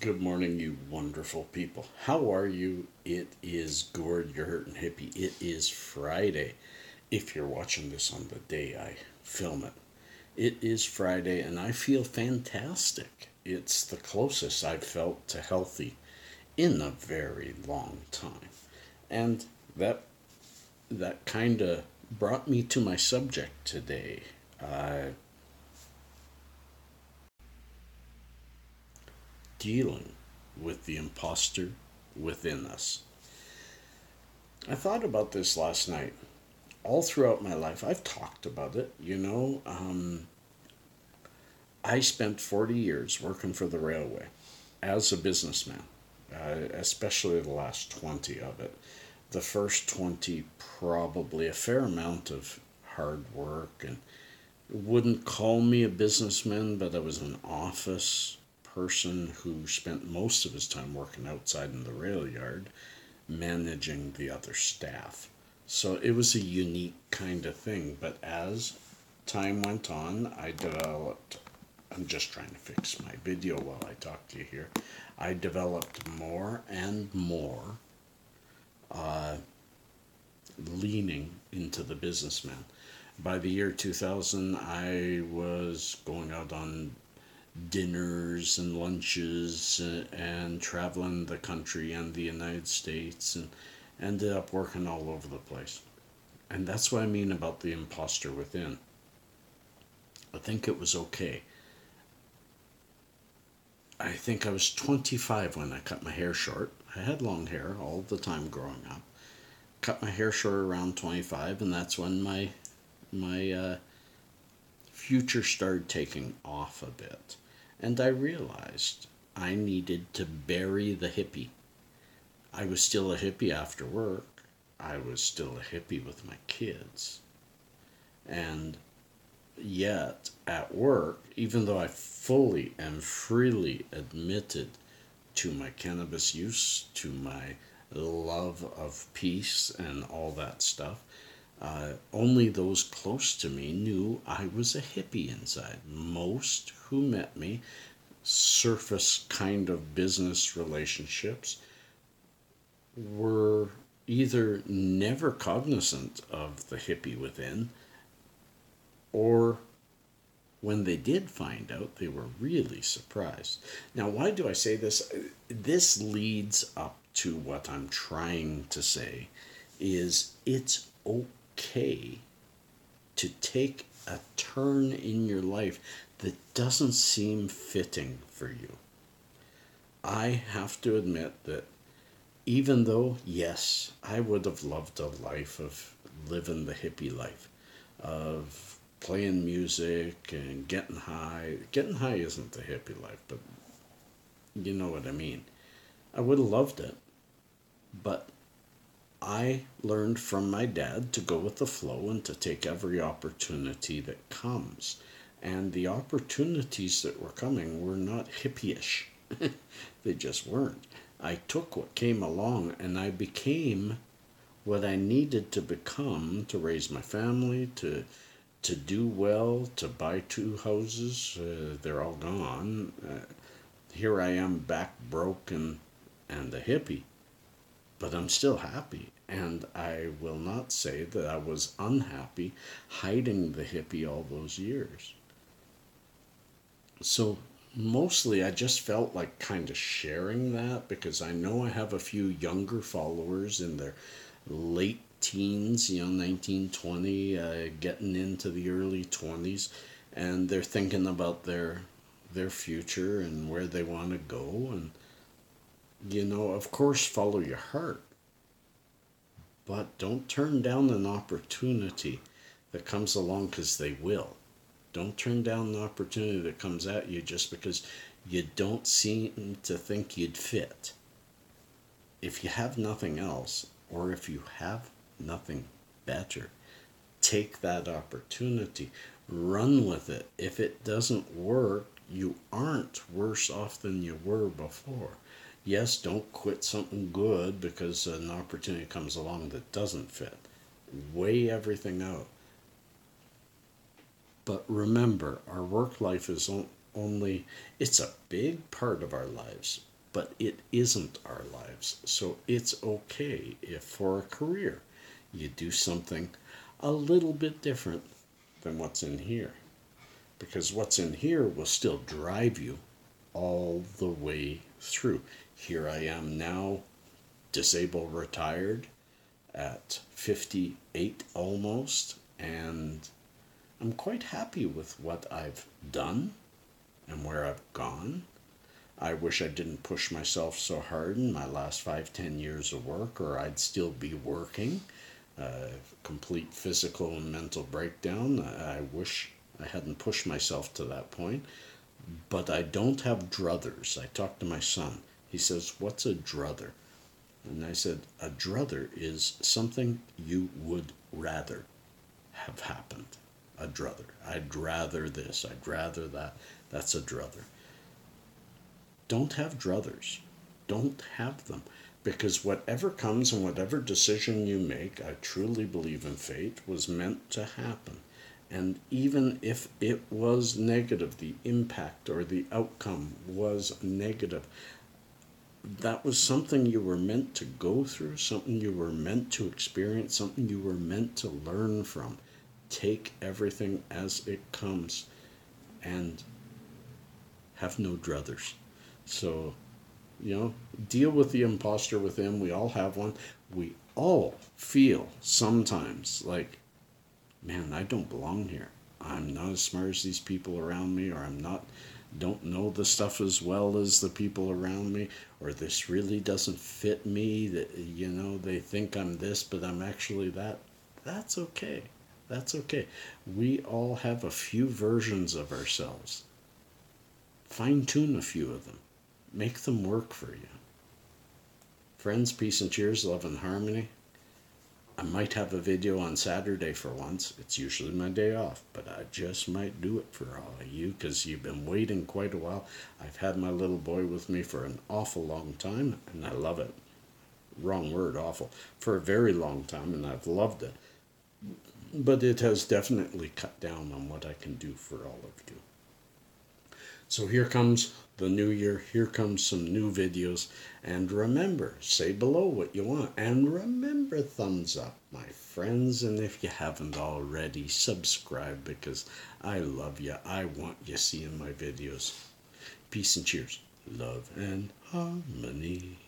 Good morning, you wonderful people. How are you? It is Gord, your hurtin' hippie. It is Friday. If you're watching this on the day I film it, it is Friday and I feel fantastic. It's the closest I've felt to healthy in a very long time. And that that kind of brought me to my subject today. Dealing with the imposter within us. I thought about this last night. All throughout my life, I've talked about it. I spent 40 years working for the railway as a businessman, especially the last 20 of it. The first 20, probably a fair amount of hard work, and wouldn't call me a businessman, but I was an office person who spent most of his time working outside in the rail yard, managing the other staff. So it was a unique kind of thing. But as time went on, I developed. I'm just trying to fix my video while I talk to you here. I developed more and more leaning into the businessman. By the year 2000, I was going out on dinners and lunches and traveling the country and the United States and ended up working all over the place. And that's what I mean about the imposter within. I think it was okay. I think I was 25 when I cut my hair short. I had long hair all the time growing up. Cut my hair short around 25, and that's when my future started taking off a bit. And I realized I needed to bury the hippie. I was still a hippie after work. I was still a hippie with my kids. And yet, at work, even though I fully and freely admitted to my cannabis use, to my love of peace and all that stuff, only those close to me knew I was a hippie inside. Most who met me, surface kind of business relationships, were either never cognizant of the hippie within, or when they did find out, they were really surprised. Now, why do I say this? This leads up to what I'm trying to say is it's okay to take a turn in your life that doesn't seem fitting for you. I have to admit that even though, yes, I would have loved a life of living the hippie life, of playing music and getting high. Getting high isn't the hippie life, but you know what I mean. I would have loved it, but I learned from my dad to go with the flow and to take every opportunity that comes. And the opportunities that were coming were not hippie-ish. They just weren't. I took what came along and I became what I needed to become to raise my family, to do well, to buy two houses. They're all gone. Here I am back broken and a hippie, but I'm still happy. And I will not say that I was unhappy hiding the hippie all those years. So mostly I just felt like kind of sharing that because I know I have a few younger followers in their late teens, 19, 20, getting into the early 20s, and they're thinking about their future and where they want to go. And of course, follow your heart, but don't turn down an opportunity that comes along, because they will. Don't turn down an opportunity that comes at you just because you don't seem to think you'd fit. If you have nothing else, or if you have nothing better, take that opportunity. Run with it. If it doesn't work, you aren't worse off than you were before. Yes, don't quit something good because an opportunity comes along that doesn't fit. Weigh everything out. But remember, our work life is only, it's a big part of our lives, but it isn't our lives. So it's okay if for a career you do something a little bit different than what's in here. Because what's in here will still drive you all the way through. Here I am now, disabled, retired at 58 almost, and I'm quite happy with what I've done and where I've gone. I wish I didn't push myself so hard in my last 5-10 years of work, or I'd still be working. Complete physical and mental breakdown. I wish I hadn't pushed myself to that point. But I don't have druthers. I talked to my son. He says, "What's a druther?" And I said, "A druther is something you would rather have happened." A druther. I'd rather this. I'd rather that. That's a druther. Don't have druthers. Don't have them. Because whatever comes and whatever decision you make, I truly believe in fate, was meant to happen. And even if it was negative, the impact or the outcome was negative, that was something you were meant to go through, something you were meant to experience, something you were meant to learn from. Take everything as it comes and have no druthers. So, deal with the imposter within. We all have one. We all feel sometimes like, man, I don't belong here. I'm not as smart as these people around me, or don't know the stuff as well as the people around me, or this really doesn't fit me. That they think I'm this, but I'm actually that. That's okay. That's okay. We all have a few versions of ourselves. Fine tune a few of them. Make them work for you. Friends, peace and cheers, love and harmony. I might have a video on Saturday for once. It's usually my day off, but I just might do it for all of you because you've been waiting quite a while. I've had my little boy with me for an awful long time, and I love it. Wrong word, awful. For a very long time, and I've loved it. But it has definitely cut down on what I can do for all of you. So here comes the new year. Here comes some new videos. And remember, say below what you want. And remember, thumbs up, my friends. And if you haven't already, subscribe, because I love you. I want you seeing my videos. Peace and cheers. Love and harmony.